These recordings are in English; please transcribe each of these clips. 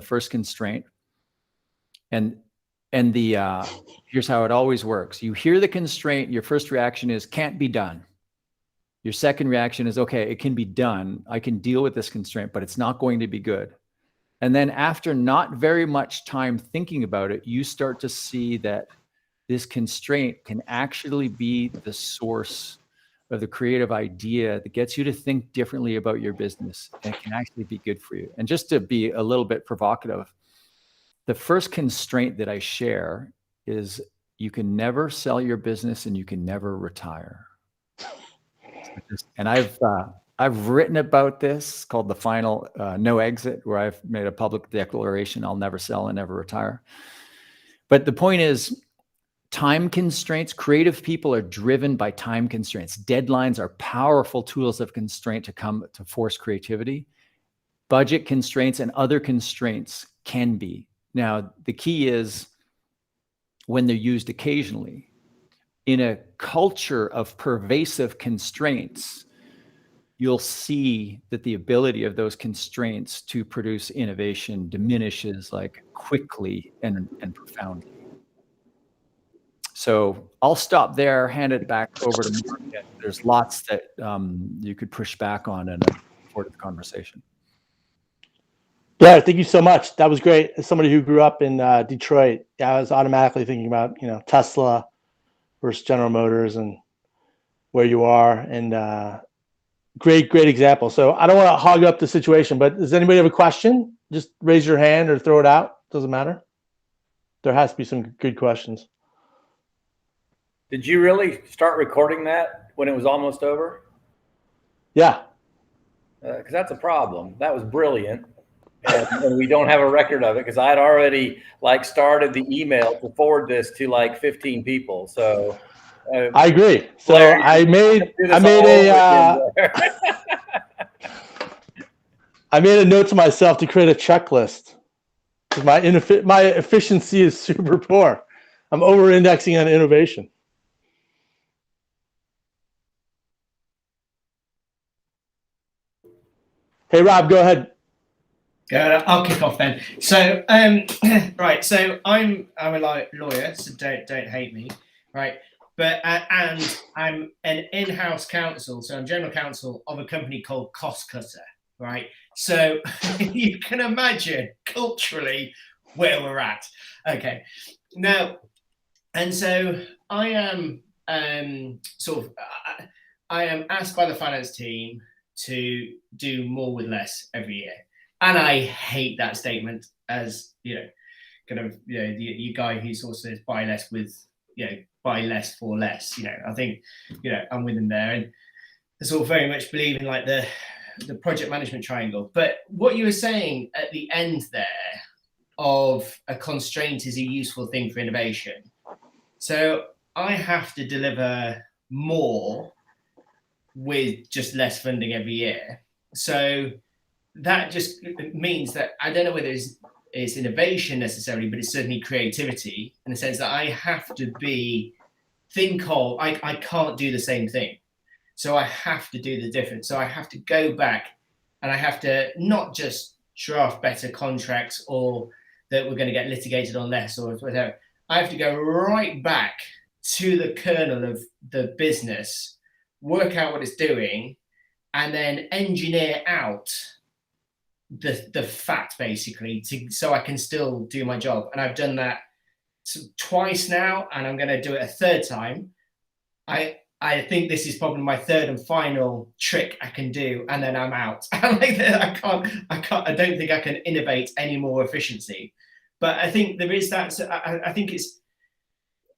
first constraint. And here's how it always works. You hear the constraint, your first reaction is can't be done. Your second reaction is, okay, it can be done. I can deal with this constraint, but it's not going to be good. And then after not very much time thinking about it, you start to see that this constraint can actually be the source of the creative idea that gets you to think differently about your business, and it can actually be good for you. And just to be a little bit provocative, the first constraint that I share is you can never sell your business and you can never retire. And I've written about this called the final no exit, where I've made a public declaration, I'll never sell and never retire. But the point is, time constraints, creative people are driven by time constraints. Deadlines are powerful tools of constraint to force creativity. Budget constraints and other constraints can be. Now, the key is when they're used occasionally. In a culture of pervasive constraints, you'll see that the ability of those constraints to produce innovation diminishes like quickly and profoundly. So I'll stop there, hand it back over to Mark. There's lots that you could push back on and forward the conversation. Blair, thank you so much. That was great. As somebody who grew up in Detroit, I was automatically thinking about, Tesla versus General Motors and where you are, and great example. So I don't want to hog up the situation, but does anybody have a question? Just raise your hand or throw it out. Doesn't matter. There has to be some good questions. Did you really start recording that when it was almost over? Yeah. Because that's a problem. That was brilliant. And we don't have a record of it because I had already started the email to forward this to 15 people. So I agree. So Blair, I made a note to myself to create a checklist because my efficiency is super poor. I'm over-indexing on innovation. Hey, Rob, go ahead. I'll kick off then. So, right. So I'm a lawyer, so don't hate me, right? But and I'm an in-house counsel, so I'm general counsel of a company called Cost Cutter, right? So you can imagine culturally where we're at. Okay, now, and so I am I am asked by the finance team to do more with less every year. And I hate that statement as, you guy who sort of says buy less with, buy less for less. I think, I'm with him there. And I sort of very much believe in the project management triangle. But what you were saying at the end there of a constraint is a useful thing for innovation. So I have to deliver more with just less funding every year. So that just means that I don't know whether it's innovation necessarily, but it's certainly creativity in the sense that I have to I can't do the same thing. So I have to do the difference. So I have to go back and I have to not just draft better contracts or that we're going to get litigated on less or whatever. I have to go right back to the kernel of the business, work out what it's doing, and then engineer out the fat basically so I can still do my job. And I've done that twice now, and I'm going to do it a third time. I think this is probably my third and final trick I can do, and then I'm out. I don't think I can innovate any more efficiency. But I think there is that. So I think it's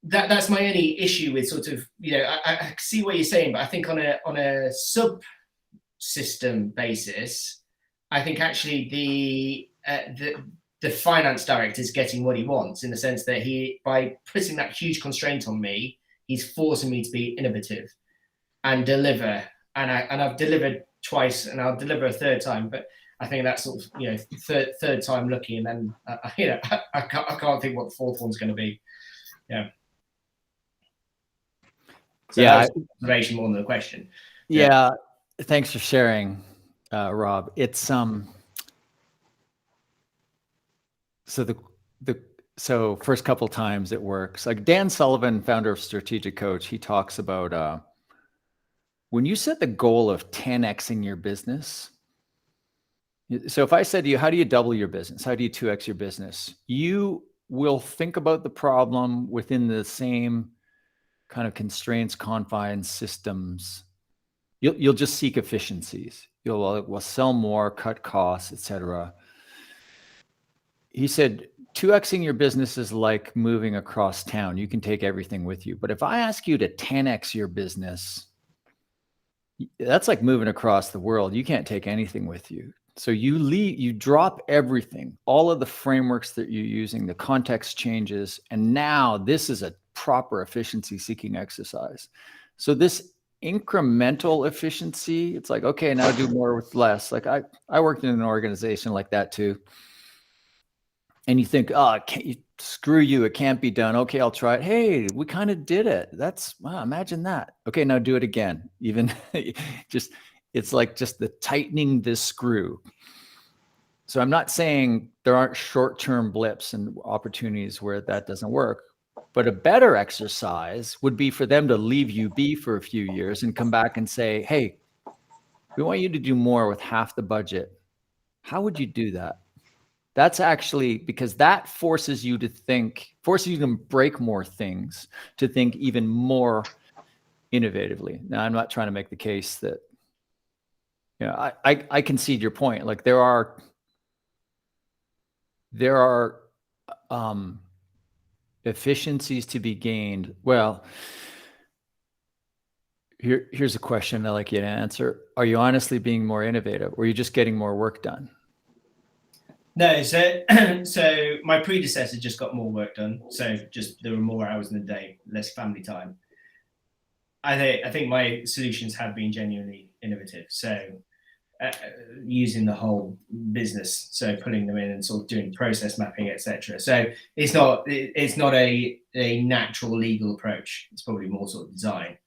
that's my only issue with sort of, I see what you're saying, but I think on a sub-system basis, I think actually the finance director is getting what he wants in the sense that by putting that huge constraint on me, he's forcing me to be innovative and deliver. And I've delivered twice, and I'll deliver a third time. But I think that's sort of third time lucky, and then I can't think what the fourth one's going to be. Yeah. So that's observation more than the question. Yeah. Thanks for sharing, Rob. It's So so first couple times it works. Like Dan Sullivan, founder of Strategic Coach, he talks about when you set the goal of 10xing your business. So if I said to you, how do you double your business? How do you 2x your business? You will think about the problem within the same kind of constraints, confines, systems. You'll just seek efficiencies. We'll sell more, cut costs, etc. He said, 2xing your business is like moving across town. You can take everything with you. But if I ask you to 10x your business, that's like moving across the world. You can't take anything with you. So you drop everything, all of the frameworks that you're using, the context changes. And now this is a proper efficiency seeking exercise. So this incremental efficiency, it's like, okay, now do more with less. Like I worked in an organization like that too. And you think, oh, screw you, it can't be done. Okay, I'll try it. Hey, we kind of did it. Wow, imagine that. Okay, now do it again. Even it's like just the tightening this screw. So I'm not saying there aren't short-term blips and opportunities where that doesn't work, but a better exercise would be for them to leave you be for a few years and come back and say, hey, we want you to do more with half the budget. How would you do that? That's actually because that forces you to break more things, to think even more innovatively. Now, I'm not trying to make the case that, I concede your point. Like there are efficiencies to be gained. Well, here's a question I'd like you to answer. Are you honestly being more innovative, or are you just getting more work done? No, so my predecessor just got more work done. So just there were more hours in the day, less family time. I think my solutions have been genuinely innovative. So using the whole business, so pulling them in and sort of doing process mapping, etc. So it's not a natural legal approach. It's probably more sort of design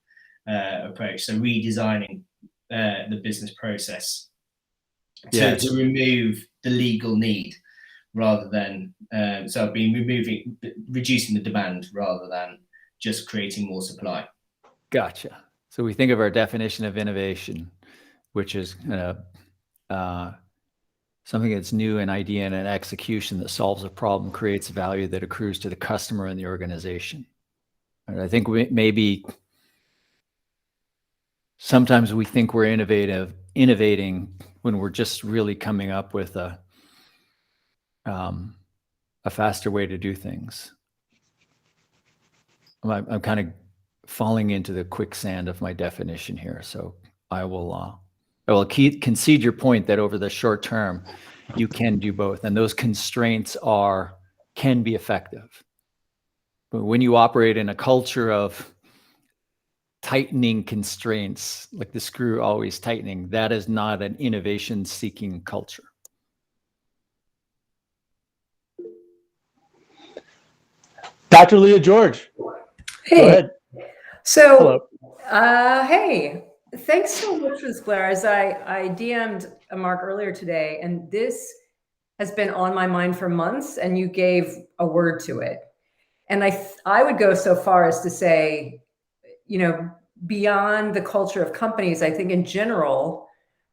approach. So redesigning the business process to remove the legal need rather than so I've been reducing the demand rather than just creating more supply. Gotcha. So we think of our definition of innovation, which is something that's new, an idea and an execution that solves a problem, creates value that accrues to the customer and the organization. And I think maybe sometimes we think we're innovating when we're just really coming up with a faster way to do things. I'm kind of falling into the quicksand of my definition here, so I will concede your point that over the short term, you can do both, and those constraints can be effective. But when you operate in a culture of tightening constraints, like the screw always tightening, that is not an innovation-seeking culture. Dr. Leah George. Hey. Go ahead. So, hey, thanks so much for this, Blair. As I DM'd Mark earlier today, and this has been on my mind for months, and you gave a word to it. And I would go so far as to say, beyond the culture of companies, I think in general,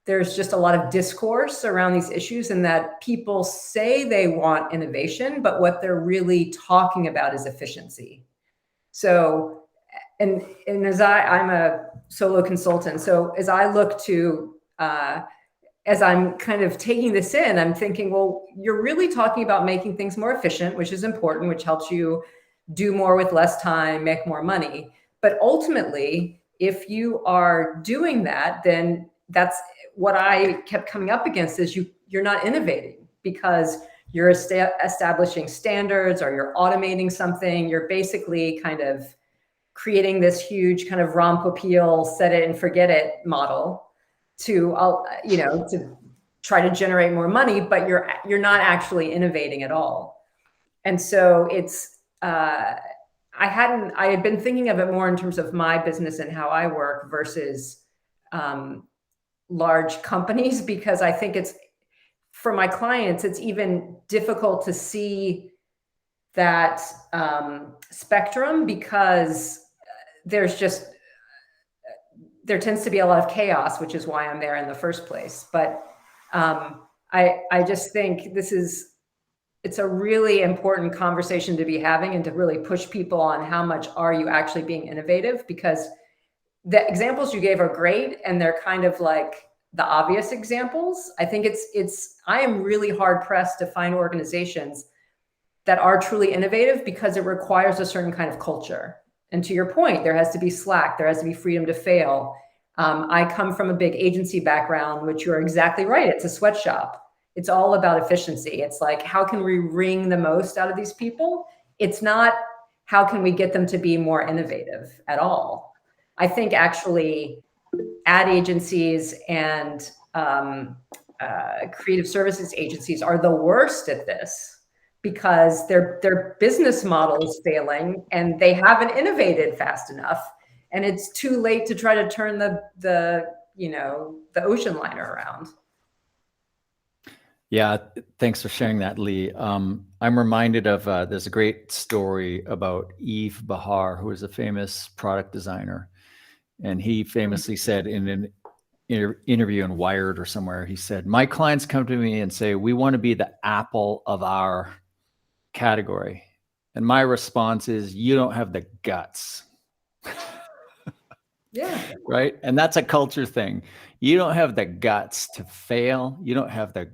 there's just a lot of discourse around these issues, and that people say they want innovation, but what they're really talking about is efficiency. So, and as I'm a solo consultant, so as I look to, as I'm kind of taking this in, I'm thinking, well, you're really talking about making things more efficient, which is important, which helps you do more with less time, make more money. But ultimately, if you are doing that, then that's what I kept coming up against is you're not innovating because you're establishing standards or you're automating something. You're basically kind of creating this huge kind of Rompopeel, set it and forget it model to try to generate more money, but you're not actually innovating at all. And so it's, I had been thinking of it more in terms of my business and how I work versus large companies, because I think it's for my clients, it's even difficult to see that spectrum, because there tends to be a lot of chaos, which is why I'm there in the first place. But I just think it's a really important conversation to be having, and to really push people on how much are you actually being innovative, because the examples you gave are great, and they're kind of like the obvious examples. I think I am really hard pressed to find organizations that are truly innovative, because it requires a certain kind of culture. And to your point, there has to be slack, there has to be freedom to fail. I come from a big agency background, which you're exactly right. It's a sweatshop. It's all about efficiency. It's like, how can we wring the most out of these people? It's not, how can we get them to be more innovative at all? I think actually ad agencies and creative services agencies are the worst at this, because their business model is failing and they haven't innovated fast enough, and it's too late to try to turn the ocean liner around. Yeah, thanks for sharing that, Lee. I'm reminded of there's a great story about Yves Bahar, who is a famous product designer, and he famously said in an interview in Wired or somewhere, he said, "My clients come to me and say, we want to be the Apple of our category. And my response is, you don't have the guts." Yeah. Right. And that's a culture thing. You don't have the guts to fail. You don't have the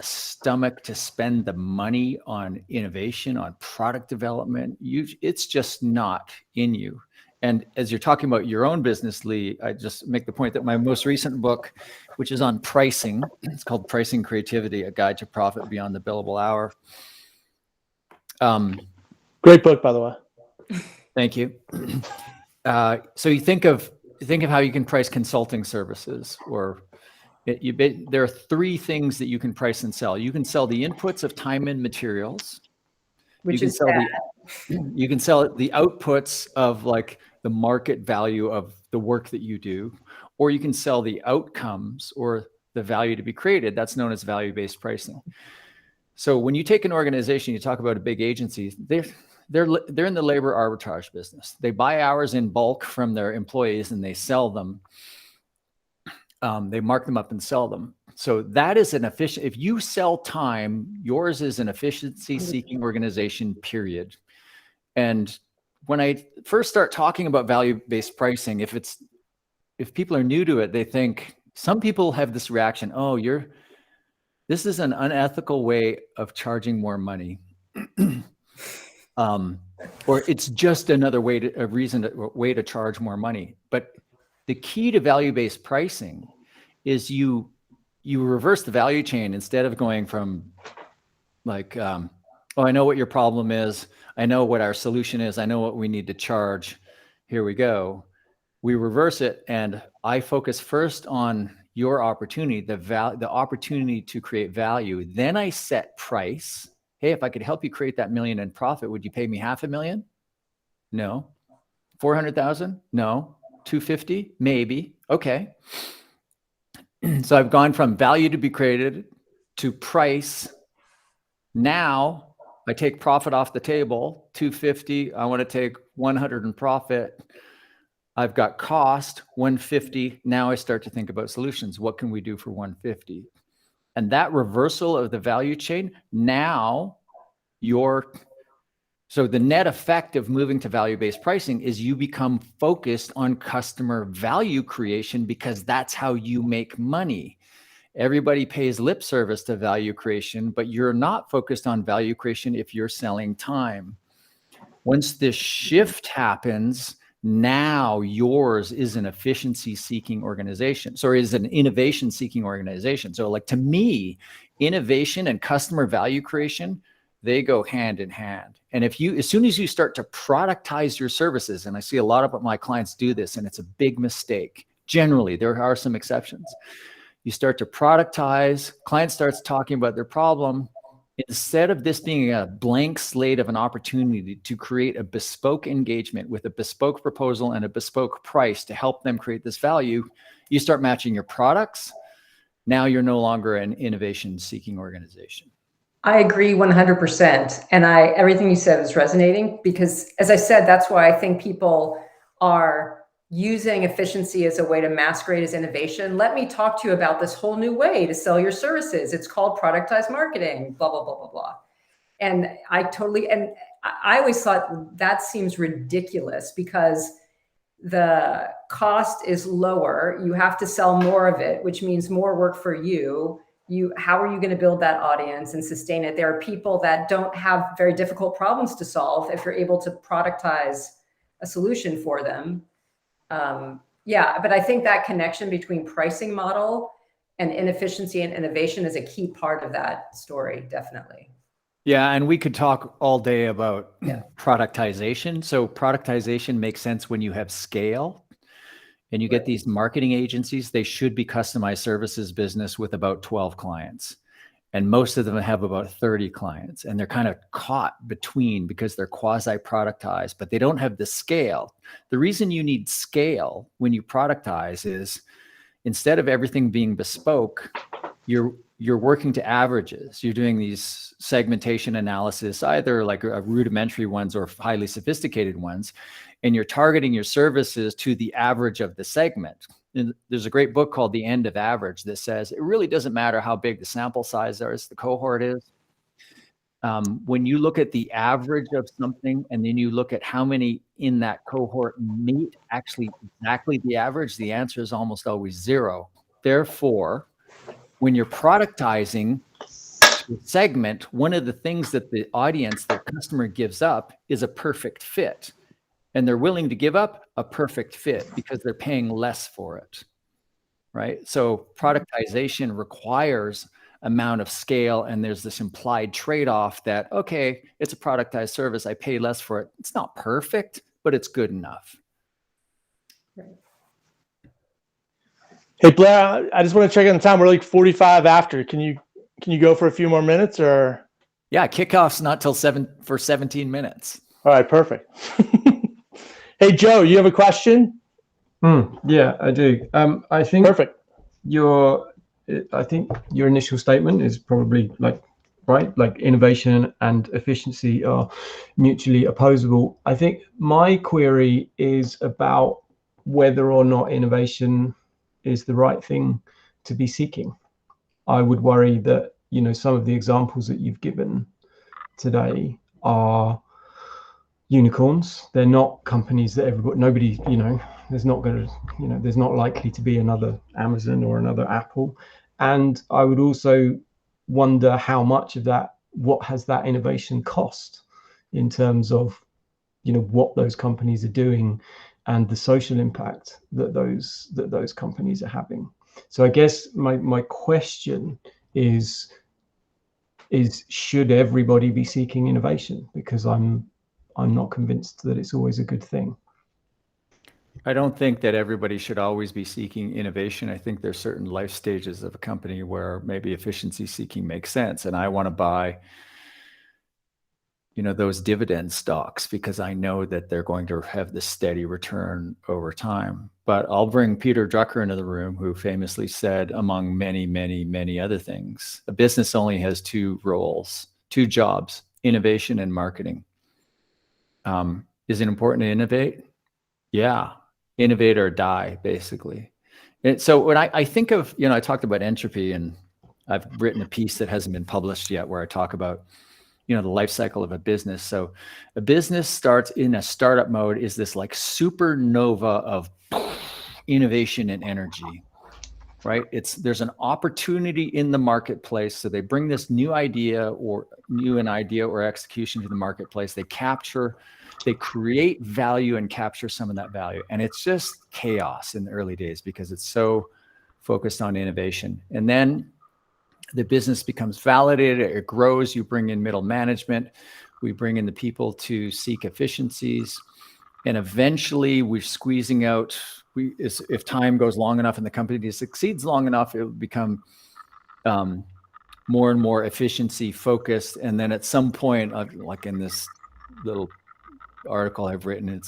stomach to spend the money on innovation, on product development. It's just not in you. And as you're talking about your own business, Lee, I just make the point that my most recent book, which is on pricing, it's called Pricing Creativity, A Guide to Profit Beyond the Billable Hour. Great book, by the way. Thank you. So you think of how you can price consulting services, or there are three things that you can price and sell. You can sell the inputs of time and materials, Which is bad. you can sell the outputs of like the market value of the work that you do, or you can sell the outcomes or the value to be created. That's known as value-based pricing. So when you take an organization, you talk about a big agency, they're in the labor arbitrage business. They buy hours in bulk from their employees and they sell them. They mark them up and sell them. So that is an efficient, if you sell time, yours is an efficiency seeking organization, period. And when I first start talking about value-based pricing, if people are new to it, they think, some people have this reaction, oh, this is an unethical way of charging more money. Or it's just another way to charge more money. But the key to value-based pricing is you reverse the value chain. Instead of going from like, oh, I know what your problem is. I know what our solution is. I know what we need to charge. Here we go. We reverse it. And I focus first on your opportunity, the opportunity to create value. Then I set price. Hey, if I could help you create that $1 million in profit, would you pay me $500,000? No. 400,000? No. 250? Maybe. Okay. So I've gone from value to be created to price. Now I take profit off the table. 250. I want to take 100 in profit. I've got cost 150. Now I start to think about solutions. What can we do for 150? And that reversal of the value chain, now so the net effect of moving to value-based pricing is you become focused on customer value creation, because that's how you make money. Everybody pays lip service to value creation, but you're not focused on value creation if you're selling time. Once this shift happens, now yours is an efficiency-seeking organization. Sorry, is an innovation-seeking organization. So like, to me, innovation and customer value creation, they go hand in hand. And as soon as you start to productize your services, and I see a lot of my clients do this, and it's a big mistake. Generally, there are some exceptions. You start to productize, client starts talking about their problem. Instead of this being a blank slate of an opportunity to create a bespoke engagement with a bespoke proposal and a bespoke price to help them create this value, you start matching your products. now you're no longer an innovation seeking organization. I agree 100%. And everything you said is resonating because, as I said, that's why I think people are using efficiency as a way to masquerade as innovation. Let me talk to you about this whole new way to sell your services. It's called productized marketing, blah, blah, blah, blah, blah. And I always thought that seems ridiculous because the cost is lower. You have to sell more of it, which means more work for you. How are you going to build that audience and sustain it? There are people that don't have very difficult problems to solve if you're able to productize a solution for them. But I think that connection between pricing model and inefficiency and innovation is a key part of that story, definitely. Yeah, and we could talk all day about productization. So productization makes sense when you have scale. And you get these marketing agencies, they should be customized services business with about 12 clients. And most of them have about 30 clients. And they're kind of caught between because they're quasi-productized, but they don't have the scale. The reason you need scale when you productize is instead of everything being bespoke, you're working to averages. You're doing these segmentation analysis, either like rudimentary ones or highly sophisticated ones. And you're targeting your services to the average of the segment. And there's a great book called The End of Average that says it really doesn't matter how big the sample size is, the cohort is. When you look at the average of something and then you look at how many in that cohort meet actually exactly the average, the answer is almost always 0. Therefore, when you're productizing to a segment, one of the things that the audience, the customer gives up is a perfect fit. And they're willing to give up a perfect fit because they're paying less for it, right? So productization requires amount of scale, and there's this implied trade-off that, okay, it's a productized service, I pay less for it. It's not perfect, but it's good enough. Right. Hey, Blair, I just want to check on the time. We're like 45 after. Can you go for a few more minutes or? Yeah, kickoff's not till 17 minutes. All right, perfect. Hey, Joe, you have a question? Yeah, I do. I think Perfect. your initial statement is probably right, like innovation and efficiency are mutually opposable. I think my query is about whether or not innovation is the right thing to be seeking. I would worry that, some of the examples that you've given today are unicorns. They're not companies that nobody, there's not likely to be another Amazon or another Apple. And I would also wonder how much of that, what has that innovation cost in terms of, what those companies are doing and the social impact that those companies are having. So I guess my question is should everybody be seeking innovation? Because I'm not convinced that it's always a good thing. I don't think that everybody should always be seeking innovation. I think there's certain life stages of a company where maybe efficiency seeking makes sense. And I want to buy, those dividend stocks because I know that they're going to have the steady return over time. But I'll bring Peter Drucker into the room, who famously said, among many, many, many other things, a business only has 2 roles, 2 jobs, innovation and marketing. Is it important to innovate? Yeah. Innovate or die, basically. And so when I think of, I talked about entropy, and I've written a piece that hasn't been published yet where I talk about, the life cycle of a business. So a business starts in a startup mode, is this like supernova of innovation and energy, right? There's an opportunity in the marketplace. So they bring this new idea or execution to the marketplace. They create value and capture some of that value. And it's just chaos in the early days because it's so focused on innovation. And then the business becomes validated, it grows, you bring in middle management, we bring in the people to seek efficiencies. And eventually we're squeezing out, if time goes long enough and the company succeeds long enough, it will become more and more efficiency focused. And then at some point, like in this little article I've written,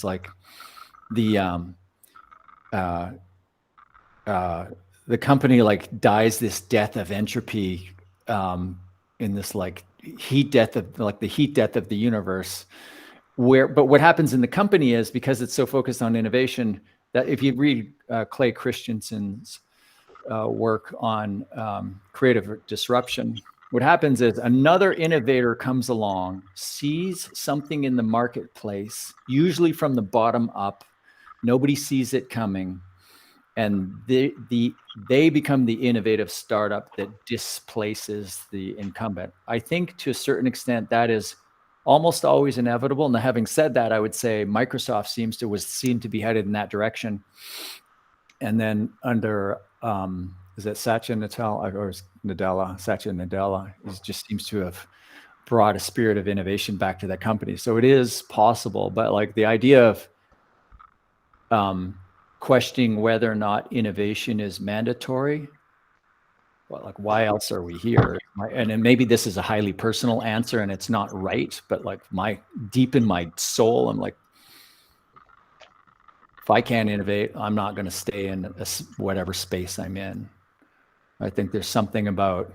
the the company like dies this death of entropy in this like heat death of like the heat death of the universe. But what happens in the company is, because it's so focused on innovation, that if you read Clay Christensen's work on creative disruption, what happens is another innovator comes along, sees something in the marketplace, usually from the bottom up. Nobody sees it coming. And they become the innovative startup that displaces the incumbent. I think to a certain extent that is almost always inevitable. And having said that, I would say Microsoft seemed to be headed in that direction. And then under is it Satya Nadella or Satya Nadella just seems to have brought a spirit of innovation back to that company. So it is possible, but like the idea of questioning whether or not innovation is mandatory. Well, like, why else are we here? And then maybe this is a highly personal answer and it's not right, but like deep in my soul, I'm like, if I can't innovate, I'm not going to stay in whatever space I'm in. I think there's something about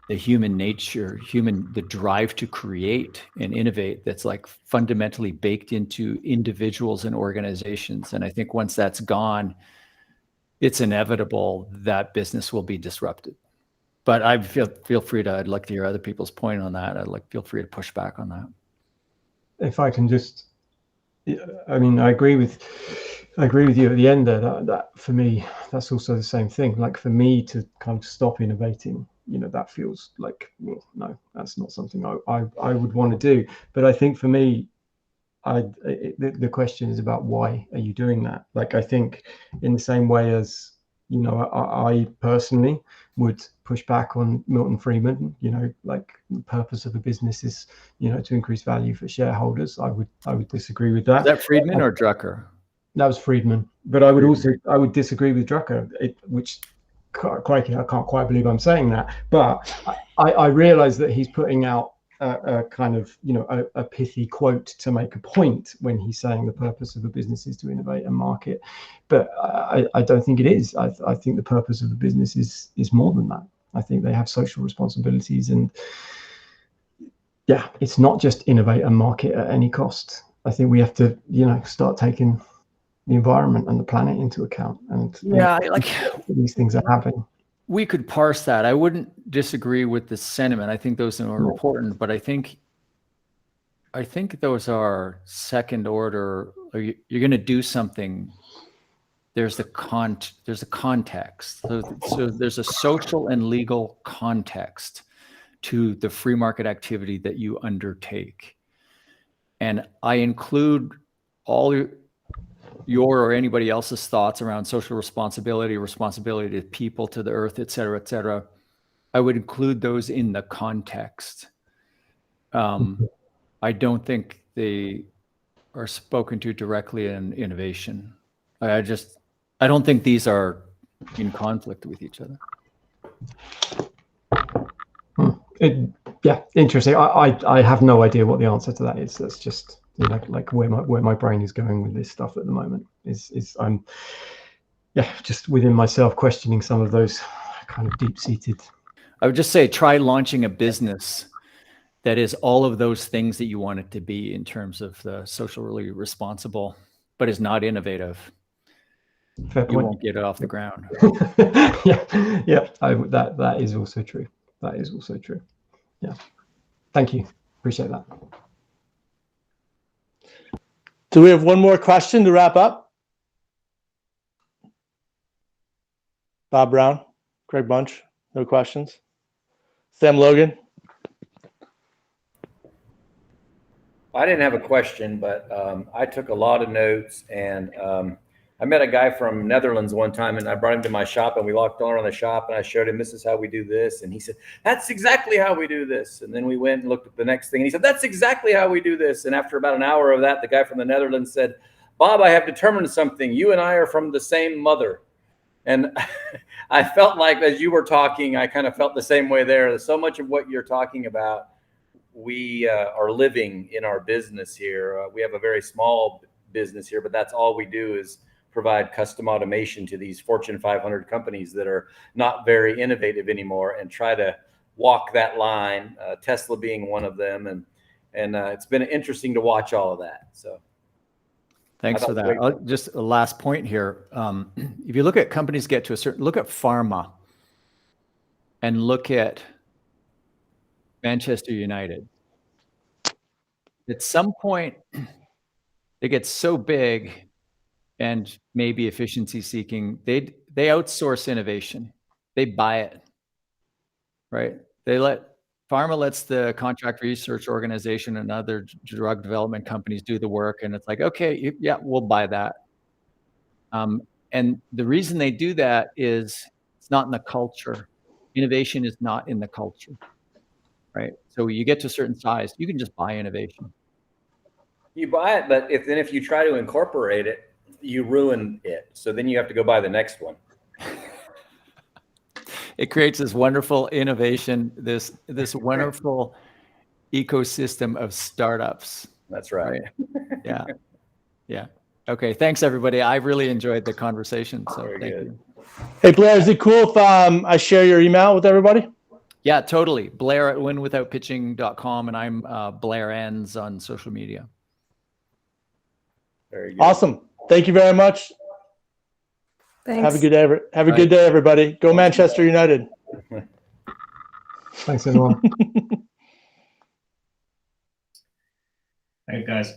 the human nature, the drive to create and innovate that's like fundamentally baked into individuals and organizations. And I think once that's gone, it's inevitable that business will be disrupted. But I feel free to, I'd like to hear other people's point on that. Feel free to push back on that. If I can just, I mean, I agree with you at the end there, that for me, that's also the same thing. Like for me to kind of stop innovating, that feels like, well, no, that's not something I would want to do. But I think for me, the question is about why are you doing that? Like, I think in the same way as, I personally would push back on Milton Friedman, like the purpose of a business is, to increase value for shareholders. I would disagree with that. Is that Friedman or Drucker? That was Friedman. But I would disagree with Drucker, which, crikey, I can't quite believe I'm saying that. But I realize that he's putting out a kind of, a pithy quote to make a point when he's saying the purpose of a business is to innovate and market. But I don't think it is. I think the purpose of a business is more than that. I think they have social responsibilities, and yeah, it's not just innovate and market at any cost. I think we have to, start taking the environment and the planet into account. And these things are happening. We could parse that. I wouldn't disagree with the sentiment. I think those are important, but I think those are second order. You're going to do something. There's a context. So there's a social and legal context to the free market activity that you undertake. And I include all your or anybody else's thoughts around social responsibility to people, to the earth, et cetera, I would include those in the context. I don't think they are spoken to directly in innovation. I don't think these are in conflict with each other. Interesting. I have no idea what the answer to that is. That's just, like where my brain is going with this stuff at the moment is I'm just within myself questioning some of those kind of deep-seated. I would just say try launching a business that is all of those things that you want it to be in terms of the socially responsible, but is not innovative. Fair point. Won't get it off the ground. That is also true. That is also true. Yeah. Thank you. Appreciate that. Do we have one more question to wrap up? Bob Brown, Craig Bunch, no questions. Sam Logan. I didn't have a question, but I took a lot of notes, and I met a guy from Netherlands one time, and I brought him to my shop, and we walked all around the shop, and I showed him, this is how we do this. And he said, that's exactly how we do this. And then we went and looked at the next thing, and he said, that's exactly how we do this. And after about an hour of that, the guy from the Netherlands said, Bob, I have determined something. You and I are from the same mother. And I felt like, as you were talking, I kind of felt the same way there. So much of what you're talking about, we are living in our business here. We have a very small business here, but that's all we do is provide custom automation to these Fortune 500 companies that are not very innovative anymore, and try to walk that line, Tesla being one of them. And it's been interesting to watch all of that. So Thanks for that. Just a last point here. If you look at companies get to a certain, look at pharma and look at Manchester United. At some point, they get so big and maybe efficiency seeking, they outsource innovation. They buy it, right? Pharma lets the contract research organization and other drug development companies do the work. And it's like, okay, yeah, we'll buy that. And the reason they do that is it's not in the culture. Innovation is not in the culture, right? So you get to a certain size, you can just buy innovation. You buy it, but if you try to incorporate it, you ruin it. So then you have to go buy the next one. It creates this wonderful innovation, this wonderful ecosystem of startups. That's right. Yeah. Yeah. Okay. Thanks, everybody. I really enjoyed the conversation. So Very thank good. you. Hey, Blair, is it cool if I share your email with everybody? Yeah, totally. Blair at winwithoutpitching.com, and I'm Blair Enns on social media. Very good. Awesome. Thank you very much. Thanks. Have a good day. Have a good day, everybody. Go Manchester United. Thanks, everyone. Hey guys.